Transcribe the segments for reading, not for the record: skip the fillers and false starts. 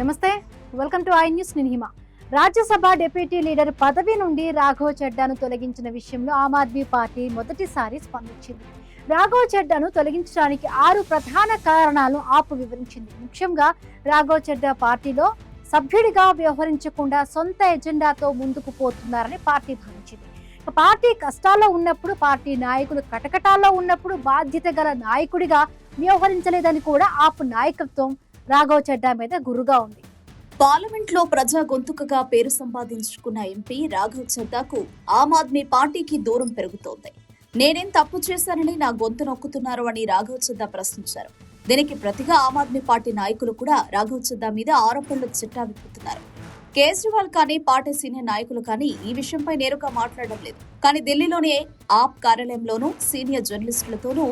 నమస్తే, welcome to I news. నేను హిమ. Rajya Sabha deputy leader పదవి నుండి రాఘవ్ చెడ్డాను తొలగించిన విషయంలో ఆమ్ ఆద్మీ పార్టీ మొదటిసారి స్పందించింది. రాఘవ్ చెడ్డాను తొలగించడానికి 6 ప్రధాన కారణాలను ఆప్ వివరించింది. ముఖ్యంగా రాఘవ్ చెడ్డా పార్టీలో సభ్యుడిగా వ్యవహరించకుండా సొంత ఎజెండాతో ముందుకు పోతున్నారని పార్టీ భావించింది. పార్టీ కష్టాల్లో ఉన్నప్పుడు, పార్టీ నాయకులు కటకటాల్లో ఉన్నప్పుడు బాధ్యత గల నాయకుడిగా వ్యవహరించలేదని కూడా ఆప్ నాయకత్వం రాఘవ్ చెడ్డా మీద గుర్రుగా ఉంది. పార్లమెంట్ లో ప్రజా గొంతుకగా పేరు సంపాదించుకున్న ఎంపీ రాఘవ్ చెడ్డాకు ఆమ్ ఆద్మీ పార్టీకి దూరం పెరుగుతోంది. నేనేం తప్పు చేశానని నా గొంతు నొక్కుతున్నారు అని రాఘవ్ చెడ్డా ప్రశ్నించారు. దీనికి ప్రతిగా ఆమ్ ఆద్మీ పార్టీ నాయకులు కూడా రాఘవ్ చెడ్డా మీద ఆరోపణలు చిట్టా విప్పుతున్నారు. కేజ్రీవాల్ కానీ పార్టీ సీనియర్ నాయకులు కానీ ఈ విషయంపై నేరుగా మాట్లాడడం లేదు. కానీ ఢిల్లీలోని ఆప్ కార్యాలయంలోనూ సీనియర్ జర్నలిస్టులతోనూ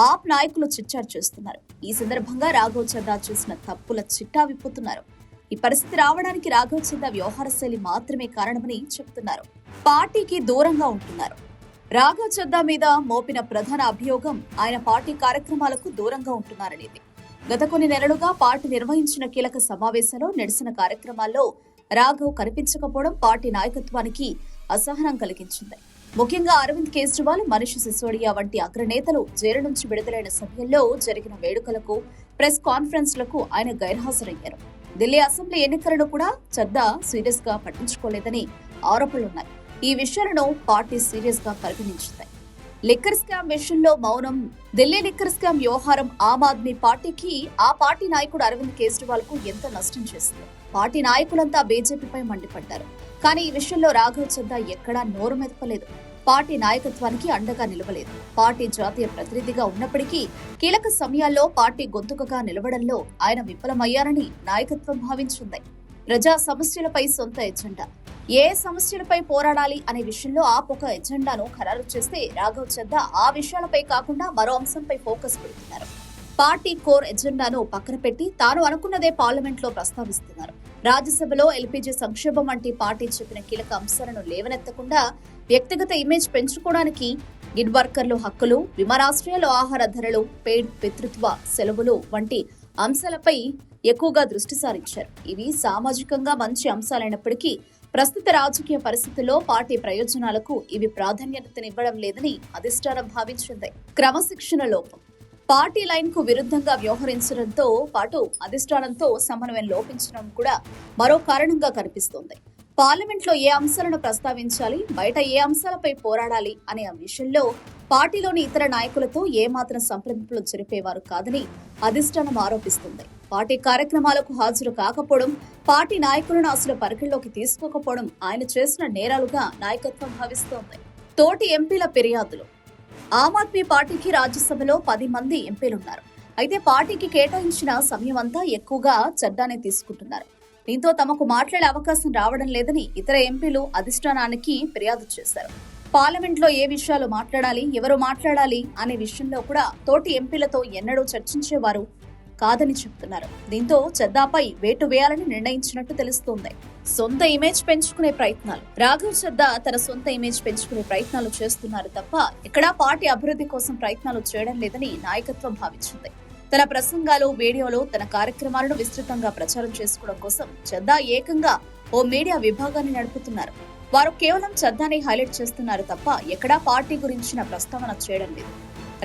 ఆప్ నాయకులు చిట్చాట్ చేస్తున్నారు. ఈ సందర్భంగా రాఘవ్ చెడ్డా చేసిన తప్పుల చిట్టా విప్పుతున్నారు. ఈ పరిస్థితి రావడానికి రాఘవ్ చెడ్డా వ్యవహార శైలి మాత్రమే కారణమని చెబుతున్నారు. పార్టీకి దూరంగా ఉంటున్నారు. రాఘవ్ చెడ్డా మీద మోపిన ప్రధాన అభియోగం ఆయన పార్టీ కార్యక్రమాలకు దూరంగా ఉంటున్నారనేది. గత కొన్ని నెలలుగా పార్టీ నిర్వహించిన కీలక సమావేశాల్లో నిరసన కార్యక్రమాల్లో రాఘవ్ కనిపించకపోవడం పార్టీ నాయకత్వానికి అసహనం కలిగించింది. ముఖ్యంగా అరవింద్ కేజ్రీవాల్, మనీష్ సిసోడియా వంటి అగ్రనేతలు జైలు నుంచి విడుదలైన సమయంలో జరిగిన వేడుకలకు, ప్రెస్ కాన్ఫరెన్స్లకు ఆయన గైర్హాజరయ్యారు. ఢిల్లీ అసెంబ్లీ ఎన్నికలను కూడా చెడ్డా సీరియస్ గా పట్టించుకోలేదని ఆరోపణలున్నాయి. ఈ విషయాలను పార్టీ సీరియస్ గా పరిగణించింది. లిక్కర్ స్కామ్ విషయంలో మౌనం. ఢిల్లీ లిక్కర్ స్కామ్ వ్యవహారం ఆమ్ ఆద్మీ పార్టీకి, ఆ పార్టీ నాయకుడు అరవింద్ కేజ్రీవాల్ కు ఎంత నష్టం చేసింది. పార్టీ నాయకులంతా బీజేపీపై మండిపడ్డారు. కానీ ఈ విషయంలో రాఘవ్ చెడ్డా ఎక్కడా నోరు మెదపలేదు. పార్టీ నాయకత్వానికి అండగా నిలవలేదు. పార్టీ జాతీయ ప్రతినిధిగా ఉన్నప్పటికీ కీలక సమయాల్లో పార్టీ గొంతుకగా నిలవడంలో ఆయన విఫలమయ్యారని నాయకత్వం భావించింది. ప్రజా సమస్యలపై సొంత ఎజెండా. ఏ సమస్యలపై పోరాడాలి అనే విషయంలో ఆప్ ఒక ఎజెండాను ఖరారు చేస్తే రాఘవ్ చెడ్డా ఆ విషయాలపై కాకుండా మరో అంశంపై ఫోకస్ పెడుతున్నారు. పార్టీ కోర్ ఎజెండాను పక్కన పెట్టి తాను అనుకున్నదే పార్లమెంట్ లో ప్రస్తావిస్తున్నారు. రాజ్యసభలో ఎల్పీజీ సంక్షేమం వంటి పార్టీ చెప్పిన కీలక అంశాలను లేవనెత్తకుండా వ్యక్తిగత ఇమేజ్ పెంచుకోవడానికి గిడ్ వర్కర్లు హక్కులు, విమానాశ్రయాలు ఆహార ధరలు, పెయిడ్ పితృత్వ సెలవులు వంటి అంశాలపై ఎక్కువగా దృష్టి సారించారు. ఇవి సామాజికంగా మంచి అంశాలైనప్పటికీ ప్రస్తుత రాజకీయ పరిస్థితుల్లో పార్టీ ప్రయోజనాలకు ఇవి ప్రాధాన్యతనివ్వడం లేదని అధిష్టానం భావించింది. క్రమశిక్షణ లోపం. పార్టీ లైన్ కు విరుద్ధంగా వ్యవహరించడంతో పాటు అధిష్టానంతో సమన్వయం లోపించడం కూడా మరో కారణంగా కనిపిస్తోంది. పార్లమెంట్ లో ఏ అంశాలను ప్రస్తావించాలి, బయట ఏ అంశాలపై పోరాడాలి అనే విషయంలో పార్టీలోని ఇతర నాయకులతో ఏమాత్రం సంప్రదింపులు జరిపేవారు కాదని అధిష్టానం ఆరోపిస్తుంది. పార్టీ కార్యక్రమాలకు హాజరు కాకపోవడం, పార్టీ నాయకులను అసలు పరిగణలోకి తీసుకోకపోవడం ఆయన చేసిన నేరాలుగా నాయకత్వం భావిస్తోంది. తోటి ఎంపీల ఫిర్యాదులు. ఆమ్ ఆద్మీ పార్టీకి రాజ్యసభలో 10 మంది ఎంపీలున్నారు. అయితే పార్టీకి కేటాయించిన సమయం అంతా ఎక్కువగా చెడ్డానే తీసుకుంటున్నారు. దీంతో తమకు మాట్లాడే అవకాశం రావడం లేదని ఇతర ఎంపీలు అధిష్టానానికి ఫిర్యాదు చేశారు. పార్లమెంట్ లో ఏ విషయాలు మాట్లాడాలి, ఎవరు మాట్లాడాలి అనే విషయంలో కూడా తోటి ఎంపీలతో ఎన్నడూ చర్చించేవారు కాదని చెప్తున్నారు. దీంతో చెడ్డాపై వేటు వేయాలని నిర్ణయించినట్టు తెలుస్తోంది. సొంత ఇమేజ్ పెంచుకునే ప్రయత్నాలు. రాఘవ్ చెడ్డా తన సొంత ఇమేజ్ పెంచుకునే ప్రయత్నాలు చేస్తున్నారు తప్ప ఎక్కడా పార్టీ అభివృద్ధి కోసం ప్రయత్నాలు చేయడం లేదని నాయకత్వం భావించింది. తన ప్రసంగాలు, వీడియోలు, తన కార్యక్రమాలను విస్తృతంగా ప్రచారం చేసుకోవడం కోసం చెడ్డా ఏకంగా ఓ మీడియా విభాగాన్ని నడుపుతున్నారు. వారు కేవలం చెడ్డాని హైలైట్ చేస్తున్నారు తప్ప ఎక్కడా పార్టీ గురించిన ప్రస్తావన చేయడం లేదు.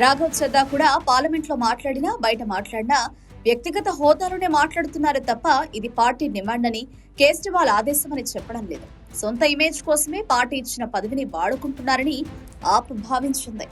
రాఘవ్ చెడ్డా కూడా పార్లమెంట్ లో మాట్లాడినా, బయట మాట్లాడినా వ్యక్తిగత హోదాలోనే మాట్లాడుతున్నారు తప్ప ఇది పార్టీ డిమాండ్ అని, కేజ్రీవాల్ ఆదేశమని చెప్పడం లేదు. సొంత ఇమేజ్ కోసమే పార్టీ ఇచ్చిన పదవిని వాడుకుంటున్నారని ఆప్ భావించింది.